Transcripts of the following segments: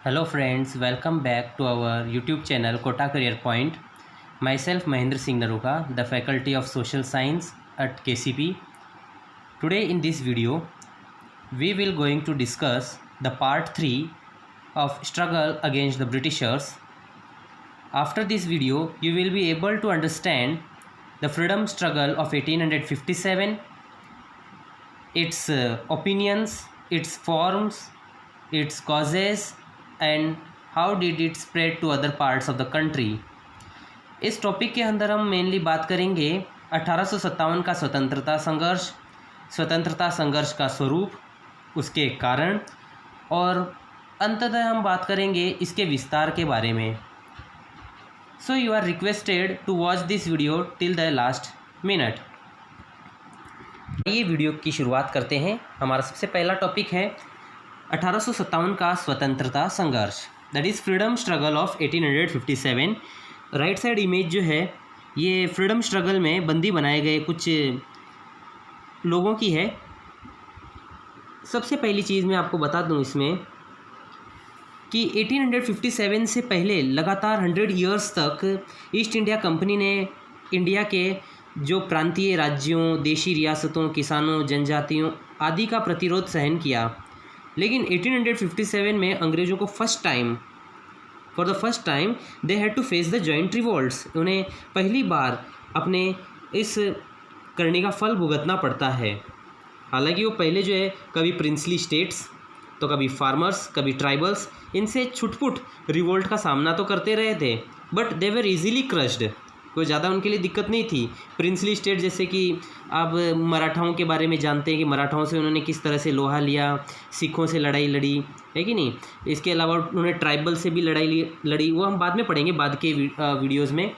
Hello friends, welcome back to our YouTube channel Kota Career Point. Myself Mahendra Singh Naruka, the Faculty of Social Science at KCP. Today in this video, we will going to discuss the part 3 of struggle against the Britishers. After this video, you will be able to understand the freedom struggle of 1857, its opinions, its forms, its causes and how did it spread to other parts of the country. इस topic के अंदर हम mainly बात करेंगे 1857 का स्वतंत्रता संघर्ष का स्वरूप, उसके कारण और अंततः हम बात करेंगे इसके विस्तार के बारे में. So you are requested to watch this video till the last minute. ये वीडियो की शुरुआत करते हैं. हमारा सबसे पहला टॉपिक है 1857 का स्वतंत्रता संघर्ष, that is freedom struggle of 1857. Right side image जो है ये फ्रीडम स्ट्रगल में बंदी बनाए गए कुछ लोगों की है. सबसे पहली चीज़ मैं आपको बता दूं इसमें कि 1857 से पहले लगातार 100 ईयर्स तक ईस्ट इंडिया कंपनी ने इंडिया के जो प्रांतीय राज्यों, देशी रियासतों, किसानों, जनजातियों आदि का प्रतिरोध सहन किया. लेकिन 1857 में अंग्रेज़ों को for the first time they had to face the joint revolts. उन्हें पहली बार अपने इस करने का फल भुगतना पड़ता है. हालांकि वो पहले जो है कभी प्रिंसली स्टेट्स तो कभी फार्मर्स, कभी ट्राइबल्स, इनसे छुटपुट रिवोल्ट का सामना तो करते रहे थे, but they were easily crushed. कोई ज़्यादा उनके लिए दिक्कत नहीं थी. प्रिंसली स्टेट जैसे कि आप मराठाओं के बारे में जानते हैं कि मराठाओं से उन्होंने किस तरह से लोहा लिया, सिखों से लड़ाई लड़ी, है कि नहीं. इसके अलावा उन्होंने ट्राइबल से भी लड़ी, वो हम बाद में पढ़ेंगे बाद के वीडियोज़ में.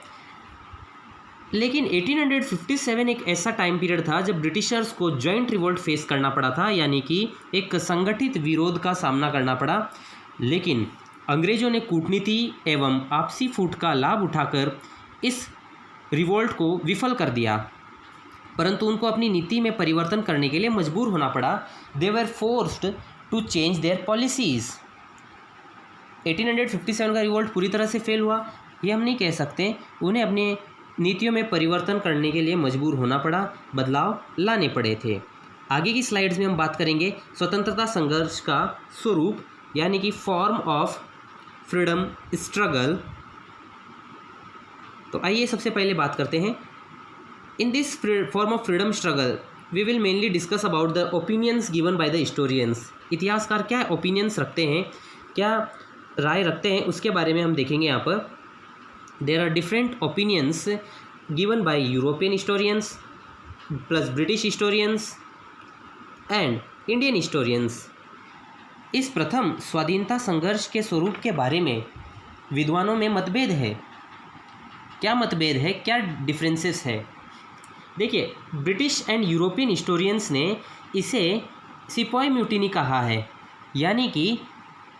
लेकिन 1857 एक ऐसा टाइम पीरियड था जब ब्रिटिशर्स को जॉइंट रिवोल्ट फेस करना पड़ा था, यानी कि एक संगठित विरोध का सामना करना पड़ा. लेकिन अंग्रेज़ों ने कूटनीति एवं आपसी फूट का लाभ उठाकर इस रिवोल्ट को विफल कर दिया, परंतु उनको अपनी नीति में परिवर्तन करने के लिए मजबूर होना पड़ा. They were forced to change their policies. 1857 का रिवोल्ट पूरी तरह से फेल हुआ ये हम नहीं कह सकते. उन्हें अपनी नीतियों में परिवर्तन करने के लिए मजबूर होना पड़ा, बदलाव लाने पड़े थे. आगे की स्लाइड्स में हम बात करेंगे स्वतंत्रता संघर्ष का स्वरूप, यानी कि फॉर्म ऑफ फ्रीडम स्ट्रगल. तो आइए सबसे पहले बात करते हैं. In this form of freedom struggle we will mainly discuss about the opinions given by the historians. इतिहासकार क्या ओपिनियंस रखते हैं, क्या राय रखते हैं, उसके बारे में हम देखेंगे. यहाँ पर there are different opinions given by European historians plus British historians and Indian historians. इस प्रथम स्वाधीनता संघर्ष के स्वरूप के बारे में विद्वानों में मतभेद है. क्या मतभेद है, क्या डिफरेंसेस है? देखिए, ब्रिटिश एंड यूरोपियन हिस्टोरियंस ने इसे सिपाही म्यूटिनी कहा है, यानी कि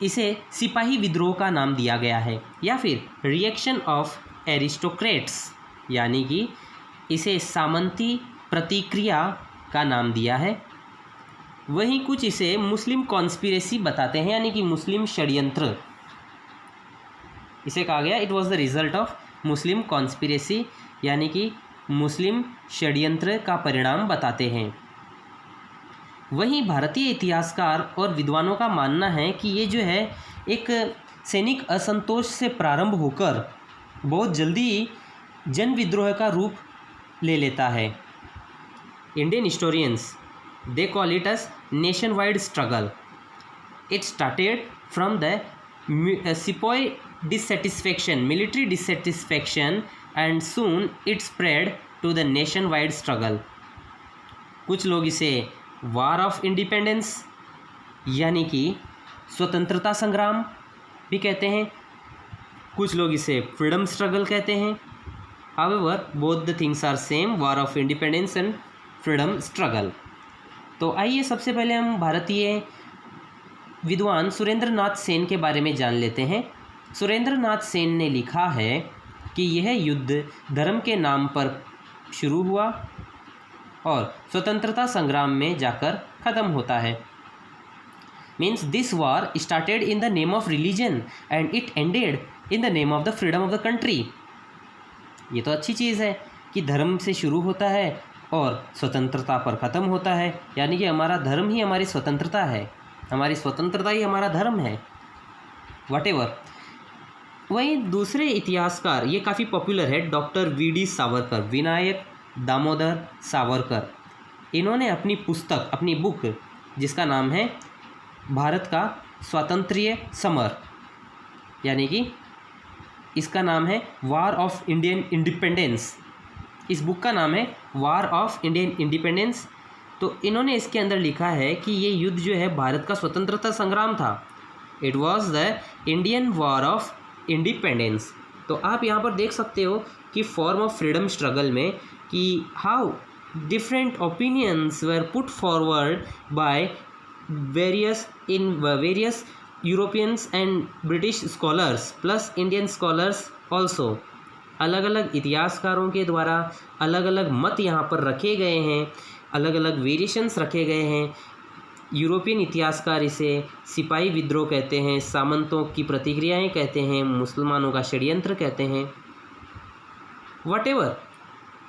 इसे सिपाही विद्रोह का नाम दिया गया है, या फिर रिएक्शन ऑफ एरिस्टोक्रेट्स, यानी कि इसे सामंती प्रतिक्रिया का नाम दिया है. वहीं कुछ इसे मुस्लिम कॉन्स्पिरेसी बताते हैं, यानी कि मुस्लिम षड्यंत्र. इसे कहा गया it was the result of Muslim conspiracy, यानी कि मुस्लिम षड्यंत्र का परिणाम बताते हैं. वहीं भारतीय इतिहासकार और विद्वानों का मानना है कि ये जो है एक सैनिक असंतोष से प्रारंभ होकर बहुत जल्दी जन विद्रोह का रूप ले लेता है. Indian historians they call it as nation wide struggle. It started from the sipahi dissatisfaction, military dissatisfaction, and soon it spread to the nation-wide struggle. कुछ लोग इसे वार ऑफ इंडिपेंडेंस यानी कि स्वतंत्रता संग्राम भी कहते हैं, कुछ लोग इसे फ्रीडम स्ट्रगल कहते हैं. However, both the things are same, war of independence and freedom struggle. तो आइए सबसे पहले हम भारतीय विद्वान सुरेंद्र नाथ सेन के बारे में जान लेते हैं. सुरेंद्र नाथ सेन ने लिखा है कि यह युद्ध धर्म के नाम पर शुरू हुआ और स्वतंत्रता संग्राम में जाकर ख़त्म होता है. Means this war started in the name of religion and it ended in the name of the freedom of the country. ये तो अच्छी चीज़ है कि धर्म से शुरू होता है और स्वतंत्रता पर ख़त्म होता है, यानी कि हमारा धर्म ही हमारी स्वतंत्रता है, हमारी स्वतंत्रता ही हमारा धर्म है, वटेवर। वहीं दूसरे इतिहासकार, ये काफ़ी पॉपुलर है, डॉक्टर वी.डी. सावरकर, विनायक दामोदर सावरकर। इन्होंने अपनी पुस्तक, अपनी बुक जिसका नाम है भारत का स्वातंत्र्य समर, यानी कि इसका नाम है वार ऑफ इंडियन इंडिपेंडेंस, इस बुक का नाम है वार ऑफ इंडियन इंडिपेंडेंस। तो इन्होंने इसके अंदर लिखा है कि ये युद्ध जो है भारत का स्वतंत्रता संग्राम था। It was the Indian war of independence. तो आप यहाँ पर देख सकते हो कि फॉर्म ऑफ फ्रीडम स्ट्रगल में कि how different opinions were put forward by various Europeans and British scholars plus Indian scholars also. अलग अलग इतिहासकारों के द्वारा अलग अलग मत यहाँ पर रखे गए हैं, अलग अलग वेरिएशंस रखे गए हैं। यूरोपियन इतिहासकार इसे सिपाही विद्रोह कहते हैं, सामंतों की प्रतिक्रियाएं कहते हैं, मुसलमानों का षड्यंत्र कहते हैं, वटेवर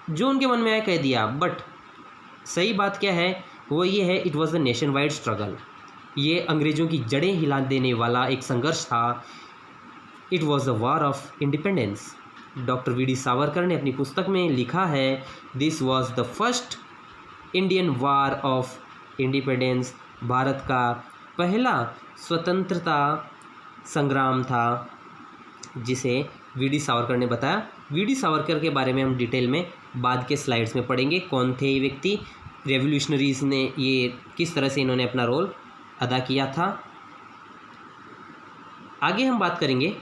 जो उनके मन में आया कह दिया। बट सही बात क्या है वो ये है, it was the nation wide struggle. ये अंग्रेज़ों की जड़ें हिला देने वाला एक संघर्ष था। It was the war of independence. Doctor VD. Savarkar ने अपनी पुस्तक में लिखा है, this was the first Indian war of independence. Bharat का पहला स्वतंत्रता संग्राम था जिसे वी.डी. सावरकर ने बताया। वी.डी. सावरकर के बारे में हम डिटेल में बाद के स्लाइड्स में पढ़ेंगे। कौन थे ये व्यक्ति, रेवोल्यूशनरीज ने ये किस तरह से इन्होंने अपना रोल अदा किया था। आगे हम बात करेंगे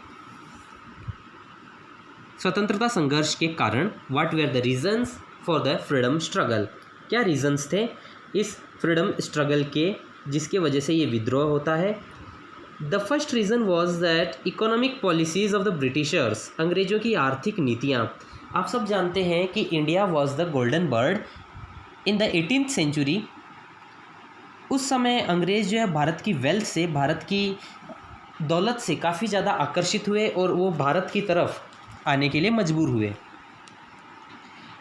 स्वतंत्रता संघर्ष के कारण। What were the reasons for the freedom struggle, क्या रीजंस थे इस फ्रीडम स्ट्रगल के जिसके वजह से ये विद्रोह होता है। The first reason was that economic policies of the Britishers, अंग्रेज़ों की आर्थिक नीतियाँ। आप सब जानते हैं कि India was the golden bird in the 18th century. उस समय अंग्रेज़ जो है भारत की वेल्थ से, भारत की दौलत से काफ़ी ज़्यादा आकर्षित हुए और वो भारत की तरफ आने के लिए मजबूर हुए।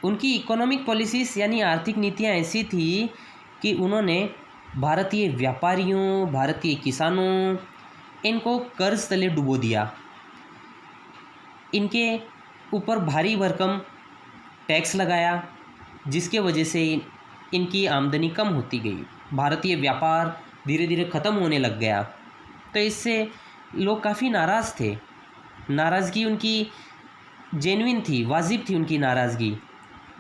उनकी इकोनॉमिक पॉलिसीज़ यानी आर्थिक नीतियाँ ऐसी थी कि उन्होंने भारतीय व्यापारियों, भारतीय किसानों, इनको कर्ज तले डुबो दिया। इनके ऊपर भारी भरकम टैक्स लगाया जिसके वजह से इनकी आमदनी कम होती गई। भारतीय व्यापार धीरे धीरे ख़त्म होने लग गया। तो इससे लोग काफ़ी नाराज़ थे। नाराज़गी उनकी जेन्युइन थी, वाजिब थी उनकी नाराज़गी,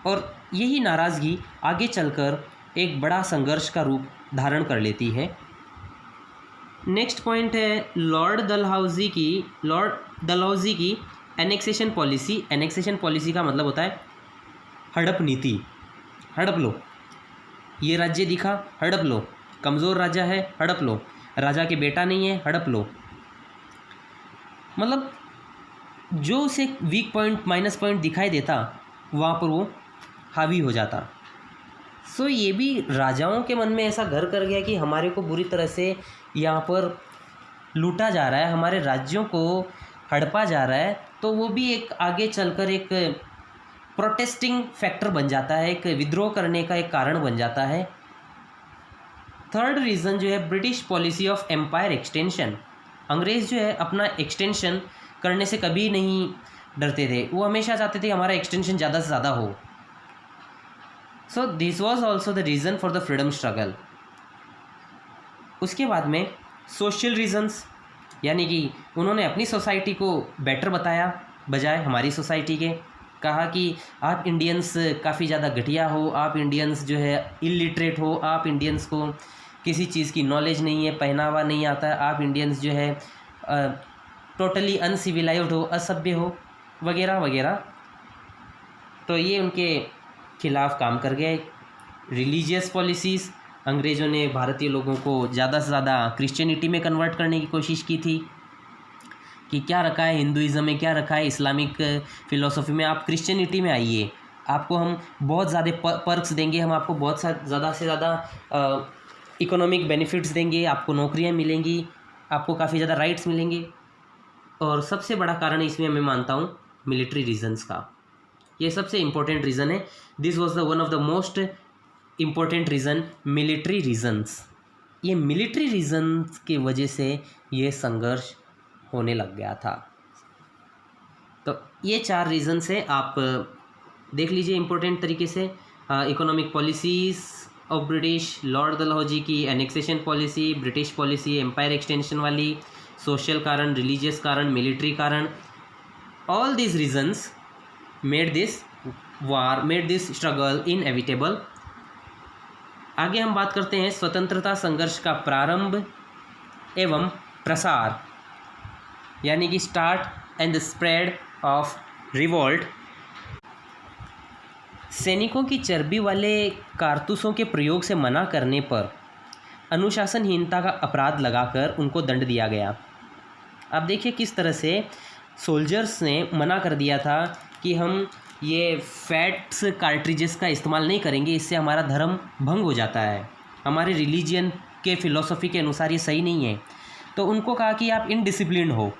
और यही नाराज़गी आगे चलकर एक बड़ा संघर्ष का रूप धारण कर लेती है। नेक्स्ट पॉइंट है लॉर्ड डलहौजी की एनेक्सेशन पॉलिसी। एनेक्सेशन पॉलिसी का मतलब होता है हड़प नीति। हड़प लो, ये राज्य दिखा, हड़प लो, कमज़ोर राजा है, हड़प लो, राजा के बेटा नहीं है, हड़प लो। मतलब जो उसे वीक पॉइंट, माइनस पॉइंट दिखाई देता वहाँ पर वो हावी हो जाता। सो ये भी राजाओं के मन में ऐसा घर कर गया कि हमारे को बुरी तरह से यहाँ पर लूटा जा रहा है, हमारे राज्यों को हड़पा जा रहा है। तो वो भी एक आगे चलकर एक प्रोटेस्टिंग फैक्टर बन जाता है, एक विद्रोह करने का एक कारण बन जाता है। थर्ड रीज़न जो है British policy of empire extension. अंग्रेज़ जो है अपना एक्सटेंशन करने से कभी नहीं डरते थे, वो हमेशा चाहते थे हमारा एक्सटेंशन ज़्यादा से ज़्यादा हो। So this was also the reason for the freedom struggle. उसके बाद में सोशल रीजंस, यानी कि उन्होंने अपनी सोसाइटी को बेटर बताया बजाय हमारी सोसाइटी के। कहा कि आप इंडियंस काफ़ी ज़्यादा घटिया हो, आप इंडियंस जो है इलिटरेट हो, आप इंडियंस को किसी चीज़ की नॉलेज नहीं है, पहनावा नहीं आता है, आप इंडियंस जो है टोटली अनसिविलाइज्ड हो, असभ्य हो, वगैरह वगैरह। तो ये उनके खिलाफ काम कर गए। रिलीजियस पॉलिसीज़, अंग्रेज़ों ने भारतीय लोगों को ज़्यादा से ज़्यादा क्रिश्चियनिटी में कन्वर्ट करने की कोशिश की थी कि क्या रखा है हिंदुइज़्म में, क्या रखा है इस्लामिक फ़िलासफ़ी में, आप क्रिश्चियनिटी में आइए, आपको हम बहुत ज़्यादा पर्क्स देंगे, हम आपको बहुत ज़्यादा से ज़्यादा इकोनॉमिक बेनिफिट्स देंगे, आपको नौकरियां मिलेंगी, आपको काफ़ी ज़्यादा राइट्स मिलेंगे। और सबसे बड़ा कारण इसमें मैं मानता हूँ मिलिट्री रीजंस का। ये सबसे इम्पोर्टेंट रीज़न है। This was the one of the most important reason, military reasons. ये मिलिट्री रीजंस की वजह से ये संघर्ष होने लग गया था। तो ये 4 रीजंस है, आप देख लीजिए इम्पोर्टेंट तरीके से। Economic policies of British, lord Dalhousie की annexation policy, British policy empire extension वाली, सोशल कारण, रिलीजियस कारण, मिलिट्री कारण, all these reasons made this war, made this struggle inevitable. आगे हम बात करते हैं स्वतंत्रता संघर्ष का प्रारंभ एवं प्रसार, यानी कि start and the spread of revolt. सैनिकों की चर्बी वाले कारतूसों के प्रयोग से मना करने पर अनुशासनहीनता का अपराध लगाकर उनको दंड दिया गया। अब देखिए किस तरह से सोल्जर्स ने मना कर दिया था कि हम ये फैट्स कार्ट्रिजेस का इस्तेमाल नहीं करेंगे, इससे हमारा धर्म भंग हो जाता है, हमारे रिलीजियन के फ़िलॉसफी के अनुसार ये सही नहीं है। तो उनको कहा कि आप इनडिसिप्लिन हो,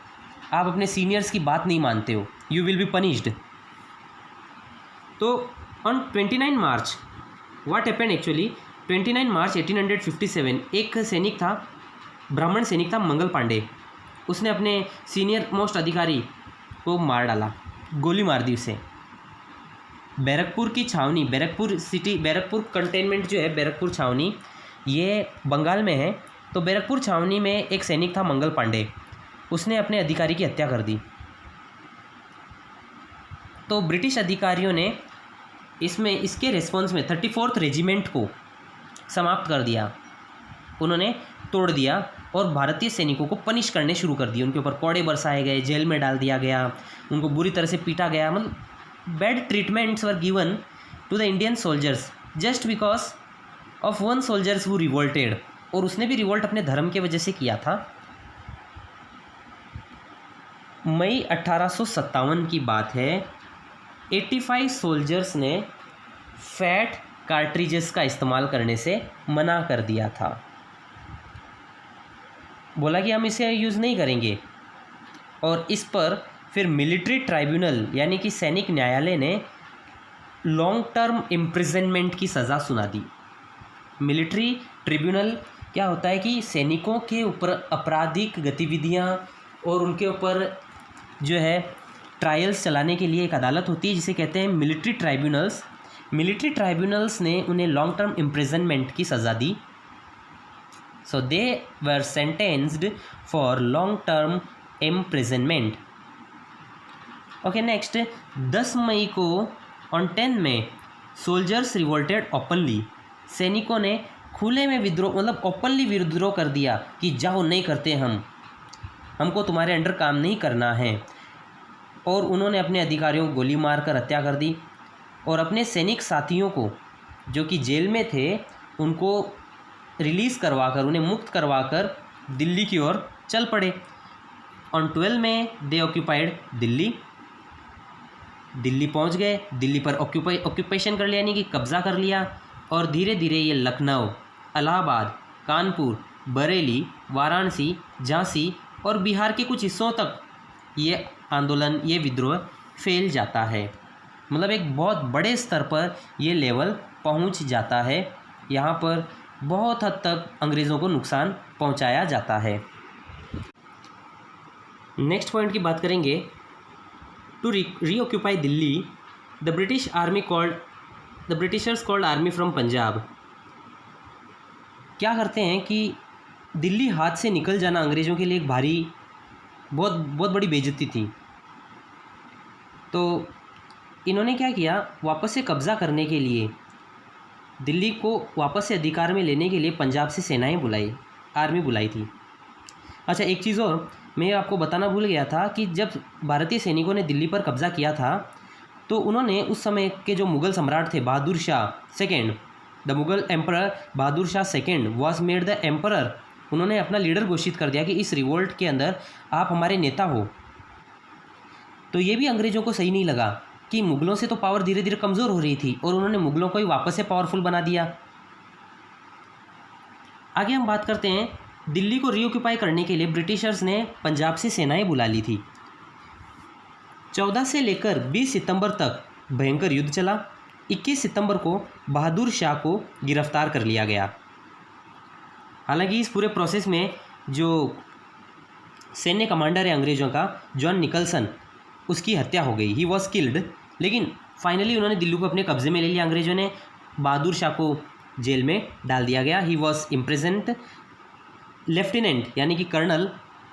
आप अपने सीनियर्स की बात नहीं मानते हो, यू विल बी पनिश्ड। तो on 29 March what happened actually, 29 मार्च 1857 एक सैनिक था, ब्राह्मण सैनिक था मंगल पांडे, उसने अपने सीनियर मोस्ट अधिकारी को मार डाला, गोली मार दी उसे। बैरकपुर की छावनी, बैरकपुर सिटी, बैरकपुर कंटेनमेंट जो है, बैरकपुर छावनी ये बंगाल में है। तो बैरकपुर छावनी में एक सैनिक था मंगल पांडे, उसने अपने अधिकारी की हत्या कर दी। तो ब्रिटिश अधिकारियों ने इसके रिस्पॉन्स में 34th रेजिमेंट को समाप्त कर दिया, उन्होंने तोड़ दिया और भारतीय सैनिकों को पनिश करने शुरू कर दिए। उनके ऊपर कोड़े बरसाए गए, जेल में डाल दिया गया, उनको बुरी तरह से पीटा गया। मतलब bad treatments were given to the Indian soldiers just because of one soldiers who revolted. और उसने भी रिवोल्ट अपने धर्म के वजह से किया था। मई 1857 की बात है, 85 सोल्जर्स ने फैट कार्ट्रिजेस का इस्तेमाल करने से मना कर दिया था, बोला कि हम इसे यूज़ नहीं करेंगे। और इस पर फिर मिलिट्री ट्राइब्यूनल यानी कि सैनिक न्यायालय ने लॉन्ग टर्म इम्प्रिजनमेंट की सज़ा सुना दी। मिलिट्री ट्रिब्यूनल क्या होता है कि सैनिकों के ऊपर आपराधिक गतिविधियां और उनके ऊपर जो है ट्रायल्स चलाने के लिए एक अदालत होती है जिसे कहते हैं मिलिट्री ट्राइब्यूनल्स। मिलिट्री ट्राइब्यूनल्स ने उन्हें लॉन्ग टर्म इम्प्रिजनमेंट की सज़ा दी। So they were sentenced for long term imprisonment. Okay, next 10 मई को on 10 May soldiers revolted openly. सैनिकों ने खुले में विद्रोह, मतलब ओपनली विद्रोह कर दिया कि जाओ, नहीं करते, हमको तुम्हारे अंडर काम नहीं करना है। और उन्होंने अपने अधिकारियों को गोली मारकर हत्या कर दी और अपने सैनिक साथियों को जो कि जेल में थे उनको रिलीज़ करवाकर, उन्हें मुक्त करवाकर दिल्ली की ओर चल पड़े। ऑन 12 में दे ऑक्यूपाइड दिल्ली। दिल्ली पहुंच गए, दिल्ली पर ऑक्यूपेशन कर लिया यानी कि कब्ज़ा कर लिया। और धीरे धीरे ये लखनऊ, इलाहाबाद, कानपुर, बरेली, वाराणसी, झांसी और बिहार के कुछ हिस्सों तक ये आंदोलन, ये विद्रोह फैल जाता है। मतलब एक बहुत बड़े स्तर पर ये लेवल पहुंच जाता है। यहाँ पर बहुत हद तक अंग्रेज़ों को नुकसान पहुंचाया जाता है। नेक्स्ट पॉइंट की बात करेंगे। To reoccupy Delhi, the Britishers called army from Punjab. क्या करते हैं कि दिल्ली हाथ से निकल जाना अंग्रेज़ों के लिए एक भारी, बहुत बड़ी बेइज्जती थी। तो इन्होंने क्या किया, वापस से कब्ज़ा करने के लिए, दिल्ली को वापस से अधिकार में लेने के लिए पंजाब से सेनाएं बुलाई, आर्मी बुलाई थी। अच्छा, एक चीज़ और मैं आपको बताना भूल गया था कि जब भारतीय सैनिकों ने दिल्ली पर कब्ज़ा किया था तो उन्होंने उस समय के जो मुग़ल सम्राट थे Bahadur Shah second, the Mughal emperor Bahadur Shah second was made the emperor. उन्होंने अपना लीडर घोषित कर दिया कि इस रिवोल्ट के अंदर आप हमारे नेता हो। तो ये भी अंग्रेज़ों को सही नहीं लगा कि मुग़लों से तो पावर धीरे धीरे कमज़ोर हो रही थी और उन्होंने मुग़लों को ही वापस से पावरफुल बना दिया। आगे हम बात करते हैं, दिल्ली को रीऑक्यूपाई करने के लिए ब्रिटिशर्स ने पंजाब से सेनाएं बुला ली थी। 14 से लेकर 20 सितंबर तक भयंकर युद्ध चला। 21 सितंबर को बहादुर शाह को गिरफ्तार कर लिया गया। हालांकि इस पूरे प्रोसेस में जो सैन्य कमांडर है अंग्रेज़ों का, जॉन निकलसन, उसकी हत्या हो गई, ही वॉज किल्ड। लेकिन फाइनली उन्होंने दिल्ली को अपने कब्जे में ले लिया अंग्रेज़ों ने। बहादुर शाह को जेल में डाल दिया गया, ही वॉज इम्प्रिजन्ड। लेफ्टिनेंट यानी कि कर्नल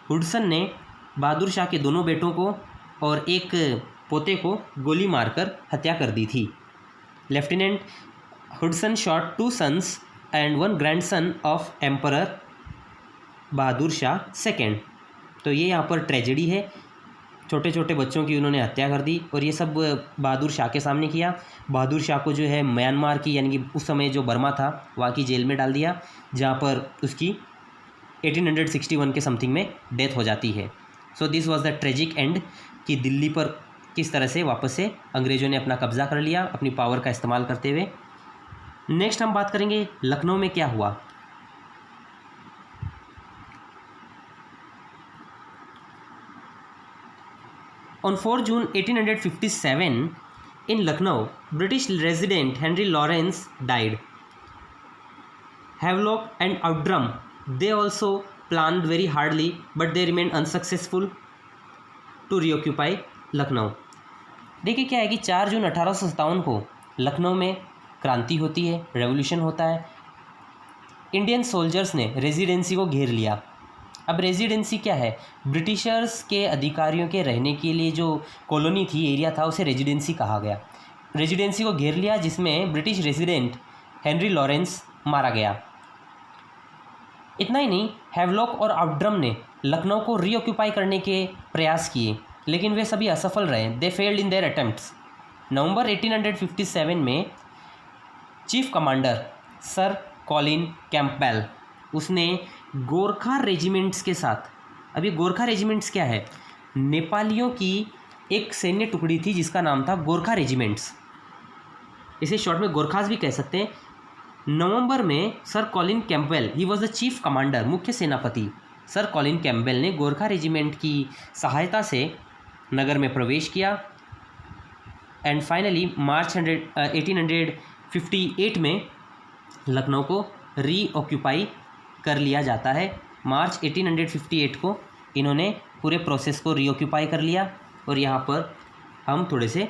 हुडसन ने बहादुर शाह के दोनों बेटों को और एक पोते को गोली मारकर हत्या कर दी थी। Lieutenant Hudson shot 2 sons and 1 grandson of emperor Bahadur Shah second. तो ये यहाँ पर ट्रेजेडी है, छोटे छोटे बच्चों की उन्होंने हत्या कर दी और ये सब बहादुर शाह के सामने किया। बहादुर शाह को जो है म्यांमार की, यानी कि उस समय जो बर्मा था वहाँ की जेल में डाल दिया, जहाँ पर उसकी 1861 के समथिंग में डेथ हो जाती है। So this was the tragic and कि दिल्ली पर किस तरह से वापस से अंग्रेज़ों ने अपना कब्जा कर लिया अपनी पावर का इस्तेमाल करते हुए। नेक्स्ट हम बात करेंगे लखनऊ में क्या हुआ। On 4 June 1857 in Lucknow, British resident Henry Lawrence died. Havelock and Outram, they also planned very hardly, but they remained unsuccessful to reoccupy Lucknow. देखिए क्या है कि 4 जून 1857 को लखनऊ में क्रांति होती है, रेवोल्यूशन होता है। इंडियन सोल्जर्स ने रेजिडेंसी को घेर लिया। अब रेजिडेंसी क्या है? ब्रिटिशर्स के अधिकारियों के रहने के लिए जो कॉलोनी थी, एरिया था, उसे रेजिडेंसी कहा गया। रेजिडेंसी को घेर लिया, जिसमें ब्रिटिश रेजिडेंट हेनरी लॉरेंस मारा गया। इतना ही नहीं, हैवलॉक और आउटड्रम ने लखनऊ को रीऑक्यूपाई करने के प्रयास किए, लेकिन वे सभी असफल रहे। They failed in their attempts. नवंबर 1857 में chief commander sir Colin Campbell, उसने गोरखा रेजिमेंट्स के साथ, अभी गोरखा रेजिमेंट्स क्या है? नेपालियों की एक सैन्य टुकड़ी थी जिसका नाम था गोरखा रेजिमेंट्स, इसे शॉर्ट में गोरखास भी कह सकते हैं। नवंबर में sir Colin Campbell, he was the chief commander, मुख्य सेनापति सर कॉलिन कैंपबेल ने गोरखा रेजिमेंट की सहायता से नगर में प्रवेश किया एंड फाइनली मार्च 1858 में लखनऊ को रीऑक्यूपाई कर लिया जाता है। मार्च 1858 को इन्होंने पूरे प्रोसेस को रीऑक्यूपाई कर लिया और यहाँ पर हम थोड़े से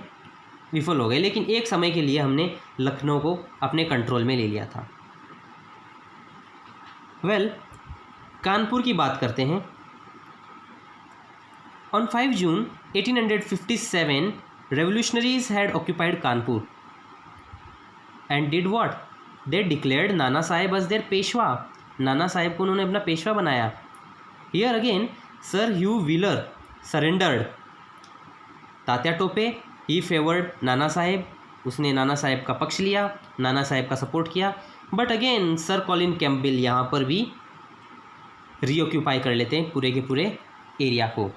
विफल हो गए, लेकिन एक समय के लिए हमने लखनऊ को अपने कंट्रोल में ले लिया था। कानपुर की बात करते हैं। On 5 June 1857 revolutionaries had occupied Kanpur and did what? They declared Nana Saheb as their Peshwa. Nana Saheb को उन्होंने अपना पेशवा बनाया। Here again, Sir Hugh Wheeler surrendered. Tatya Tope, he favored Nana Saheb, उसने नाना साहेब का पक्ष लिया, नाना साहेब का सपोर्ट किया। But again sir Colin Campbell यहाँ पर भी रीऑक्यूपाई कर लेते हैं पूरे के पूरे एरिया को।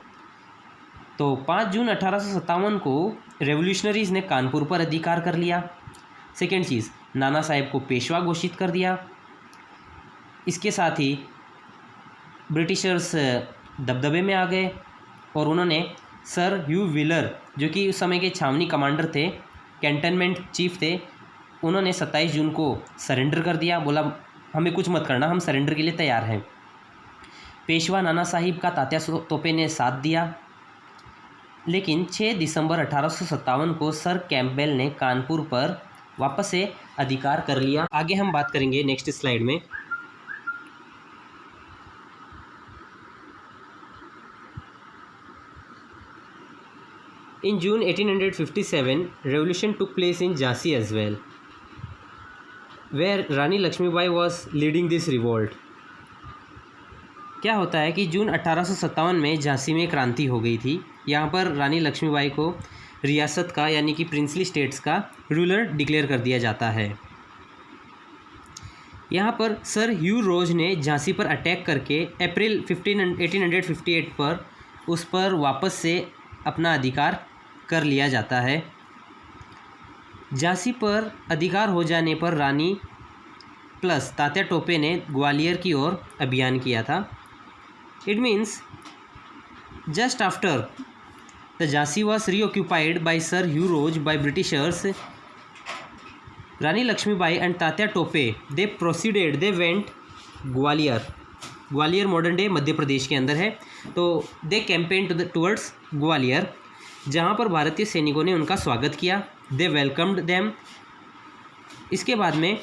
तो 5 जून 1857 को रेवोल्यूशनरीज ने कानपुर पर अधिकार कर लिया। सेकेंड चीज़, नाना साहेब को पेशवा घोषित कर दिया। इसके साथ ही ब्रिटिशर्स दबदबे में आ गए और उन्होंने सर ह्यू व्हीलर, जो कि उस समय के छावनी कमांडर थे, कैंटनमेंट चीफ थे, उन्होंने 27 जून को सरेंडर कर दिया। बोला हमें कुछ मत करना, हम सरेंडर के लिए तैयार हैं। पेशवा नाना साहिब का तात्या टोपे ने साथ दिया, लेकिन 6 दिसंबर 1857 को सर कैंपबेल ने कानपुर पर वापस से अधिकार कर लिया। आगे हम बात करेंगे नेक्स्ट स्लाइड में। In June 1857, revolution took place in Jhansi as well, where Rani Lakshmibai was leading this revolt. क्या होता है कि जून 1857 में झांसी में क्रांति हो गई थी। यहाँ पर रानी लक्ष्मीबाई को रियासत का, यानी कि प्रिंसली स्टेट्स का रूलर डिक्लेयर कर दिया जाता है। यहाँ पर सर ह्यू रोज ने झांसी पर अटैक करके अप्रैल 1858 पर उस पर वापस से अपना अधिकार कर लिया जाता है। झांसी पर अधिकार हो जाने पर रानी प्लस तात्या टोपे ने ग्वालियर की ओर अभियान किया था। It means just after the Jhansi was reoccupied by sir Hugh Rose by Britishers, Rani Lakshmibai and Tatya Tope they went Gwalior modern day Madhya Pradesh के अंदर है। तो दे कैंपेन टुवर्ड्स ग्वालियर, जहाँ पर भारतीय सैनिकों ने उनका स्वागत किया। दे वेलकम्ड देम। इसके बाद में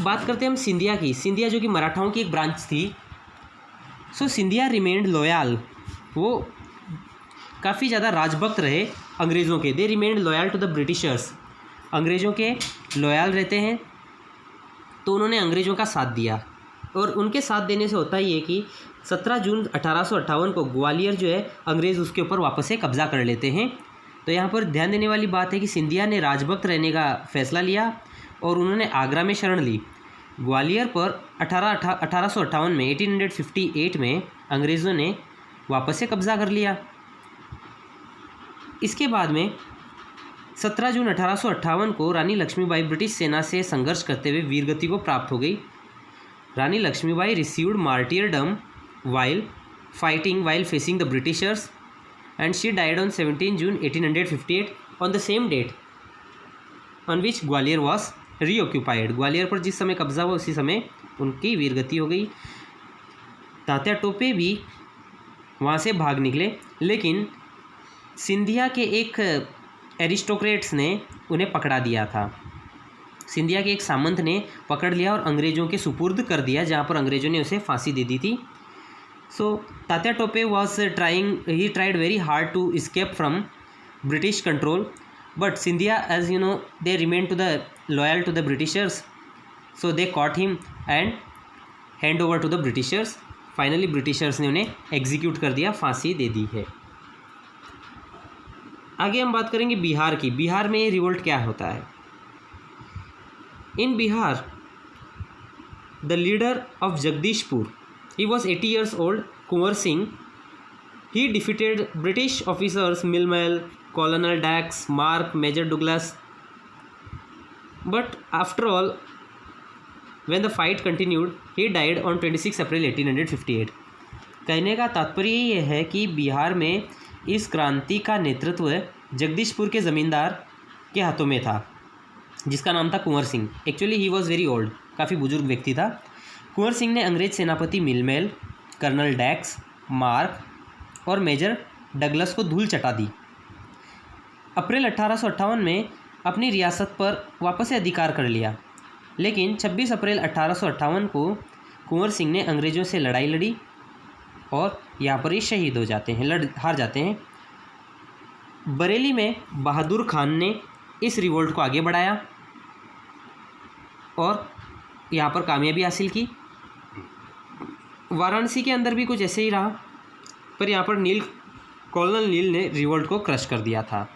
बात करते हैं हम सिंधिया की। सिंधिया जो कि मराठाओं की एक ब्रांच थी। सो सिंधिया रिमेन्ड लॉयल, वो काफ़ी ज़्यादा राजभक्त रहे अंग्रेज़ों के। They remained loyal to the Britishers, अंग्रेज़ों के लॉयल रहते हैं। तो उन्होंने अंग्रेज़ों का साथ दिया, और उनके साथ देने से होता ही है कि 17 जून 1858 को ग्वालियर जो है अंग्रेज़ उसके ऊपर वापस से कब्ज़ा कर लेते हैं। तो यहाँ पर ध्यान देने वाली बात है कि सिंधिया ने राजभक्त रहने का फैसला लिया और उन्होंने आगरा में शरण ली। ग्वालियर पर 1858 में 1858 में अंग्रेज़ों ने वापस से कब्ज़ा कर लिया। इसके बाद में 17 जून 1858 को रानी लक्ष्मीबाई ब्रिटिश सेना से संघर्ष करते हुए वीरगति को प्राप्त हो गई। Rani Lakshmibai received martyrdom while facing the Britishers, and she died on 17 June 1858 on the same date on which Gwalior was reoccupied। Gwalior पर जिस समय कब्जा हुआ उसी समय उनकी वीरगति हो गई। तात्या टोपे भी वहाँ से भाग निकले, लेकिन सिंधिया के एक एरिस्टोक्रेट्स ने उन्हें पकड़ा दिया था। सिंधिया के एक सामंत ने पकड़ लिया और अंग्रेज़ों के सुपुर्द कर दिया, जहाँ पर अंग्रेज़ों ने उसे फांसी दे दी थी। So Tatya Tope was he tried very hard to escape from British control, but Scindia, as you know, they remained loyal to the Britishers, so they caught him and hand over to the Britishers। Finally Britishers ने उन्हें execute कर दिया, फांसी दे दी है। आगे हम बात करेंगे बिहार की। बिहार में रिवोल्ट क्या होता है। In Bihar the leader of Jagdishpur, he was 80 years old, Kunwar Singh. He defeated British officers Milmel, Colonel Dax, Mark, Major Douglas. But after all, when the fight continued, he died on 26 April 1858। कहने का तात्पर्य ये है कि बिहार में इस क्रांति का नेतृत्व जगदीशपुर के ज़मींदार के हाथों में था, जिसका नाम था Kunwar Singh. Actually he was very old, काफ़ी बुजुर्ग व्यक्ति था। कुंवर सिंह ने अंग्रेज सेनापति मिलमेल, कर्नल डैक्स, मार्क और मेजर डगलस को धूल चटा दी। अप्रैल 1858 में अपनी रियासत पर वापस से अधिकार कर लिया, लेकिन 26 अप्रैल 1858 को कुंवर सिंह ने अंग्रेज़ों से लड़ाई लड़ी और यहाँ पर ही शहीद हो जाते हैं, हार जाते हैं। बरेली में बहादुर खान ने इस रिवोल्ट को आगे बढ़ाया और यहाँ पर कामयाबी हासिल की। वाराणसी के अंदर भी कुछ ऐसे ही रहा, पर यहाँ पर कॉलोनल नील ने रिवोल्ट को क्रश कर दिया था।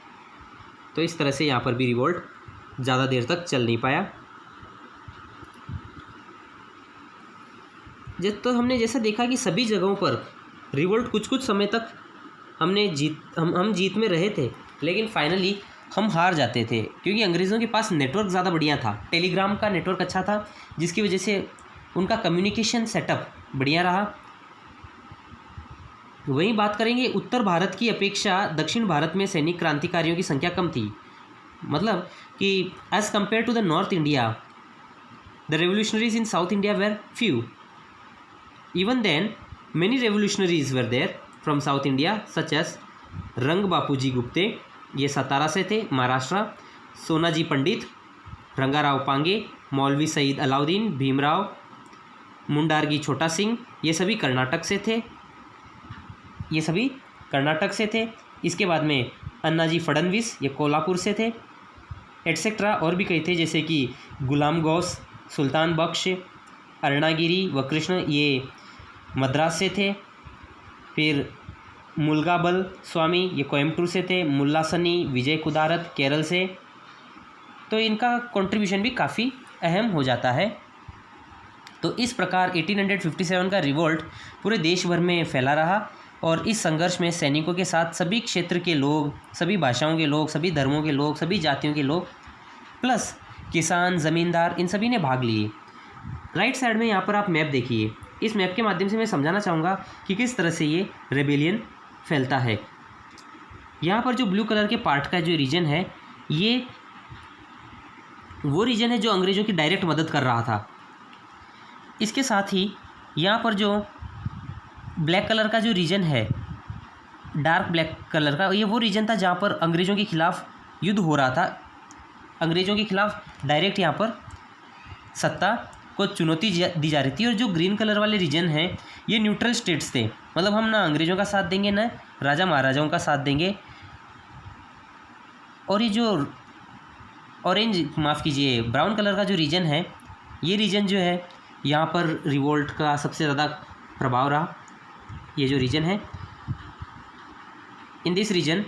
तो इस तरह से यहाँ पर भी रिवोल्ट ज़्यादा देर तक चल नहीं पाया। तो हमने जैसा देखा कि सभी जगहों पर रिवोल्ट कुछ समय तक हम जीत में रहे थे, लेकिन फाइनली हम हार जाते थे, क्योंकि अंग्रेज़ों के पास नेटवर्क ज़्यादा बढ़िया था। टेलीग्राम का नेटवर्क अच्छा था, जिसकी वजह से उनका कम्युनिकेशन सेटअप बढ़िया रहा। वहीं बात करेंगे उत्तर भारत की अपेक्षा दक्षिण भारत में सैनिक क्रांतिकारियों की संख्या कम थी। मतलब कि as compare to the North India, the revolutionaries in South India were few. Even then many revolutionaries were there from South India, such as Rango Bapuji Gupte, ये सतारा से थे, महाराष्ट्र। सोनाजी पंडित, रंगाराव पांगे, मौलवी सईद अलाउद्दीन, भीमराव, मुंडारगी छोटा सिंह, ये सभी कर्नाटक से थे। इसके बाद में अन्नाजी फडणवीस, ये कोल्हापुर से थे, एटसेट्रा। और भी कई थे, जैसे कि गुलाम गौस, सुल्तान बख्श, अरुणागिरी व कृष्ण, ये मद्रास से थे। फिर मुलगाबल स्वामी, ये कोयम्बटूर से थे। मुल्ला सनी, विजय कुदारत, केरल से। तो इनका कंट्रीब्यूशन भी काफ़ी अहम हो जाता है। तो इस प्रकार 1857 का रिवोल्ट पूरे देश भर में फैला रहा, और इस संघर्ष में सैनिकों के साथ सभी क्षेत्र के लोग, सभी भाषाओं के लोग, सभी धर्मों के लोग, सभी जातियों के लोग, प्लस किसान, ज़मींदार, इन सभी ने भाग लिए। राइट साइड में यहाँ पर आप मैप देखिए। इस मैप के माध्यम से मैं समझाना चाहूँगा कि किस तरह से ये रेबेलियन फैलता है। यहाँ पर जो ब्लू कलर के पार्ट का जो रीजन है, ये वो रीजन है जो अंग्रेज़ों की डायरेक्ट मदद कर रहा था। इसके साथ ही यहाँ पर जो ब्लैक कलर का जो रीजन है, डार्क ब्लैक कलर का, ये वो रीजन था जहाँ पर अंग्रेज़ों के खिलाफ़ युद्ध हो रहा था। अंग्रेज़ों के खिलाफ़ डायरेक्ट यहाँ पर सत्ता को चुनौती दी जा रही थी। और जो ग्रीन कलर वाले रीजन हैं, ये न्यूट्रल स्टेट्स थे, मतलब हम ना अंग्रेज़ों का साथ देंगे ना राजा महाराजाओं का साथ देंगे। और ये जो ब्राउन कलर का जो रीजन है, ये रीजन जो है यहाँ पर रिवोल्ट का सबसे ज़्यादा प्रभाव रहा। ये जो रीजन है, in this region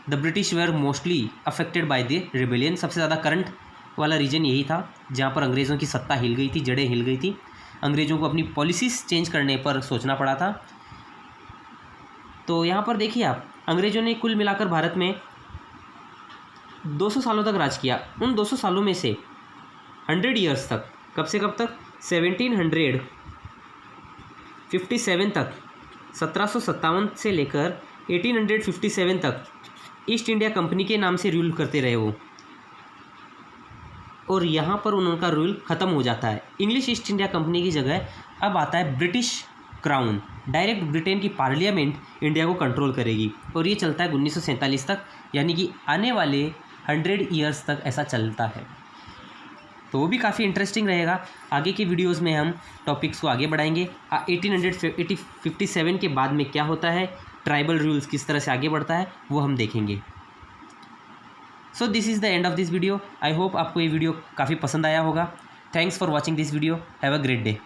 the British were mostly affected by the rebellion. सबसे ज़्यादा करंट वाला रीजन यही था जहाँ पर अंग्रेज़ों की सत्ता हिल गई थी, जड़ें हिल गई थी। अंग्रेज़ों को अपनी पॉलिसीज़ चेंज करने पर सोचना पड़ा था। तो यहाँ पर देखिए आप, अंग्रेज़ों ने कुल मिलाकर भारत में 200 सालों तक राज किया। उन 200 सालों में से 100 ईयर्स तक, कब से कब तक, 1757 तक, 1757 से लेकर 1857 तक ईस्ट इंडिया कंपनी के नाम से रूल करते रहे वो। और यहाँ पर उनका रूल ख़त्म हो जाता है। इंग्लिश ईस्ट इंडिया कंपनी की जगह अब आता है ब्रिटिश क्राउन। डायरेक्ट ब्रिटेन की पार्लियामेंट इंडिया को कंट्रोल करेगी और ये चलता है 1947 तक, यानी कि आने वाले 100 ईयर्स तक ऐसा चलता है। तो वो भी काफ़ी इंटरेस्टिंग रहेगा। आगे के वीडियोस में हम टॉपिक्स को आगे बढ़ाएंगे। 1857 के बाद में क्या होता है, ट्राइबल रूल्स किस तरह से आगे बढ़ता है, वो हम देखेंगे। So this is the end of this video. I hope आपको ये वीडियो काफ़ी पसंद आया होगा। Thanks for watching this video. Have a great day.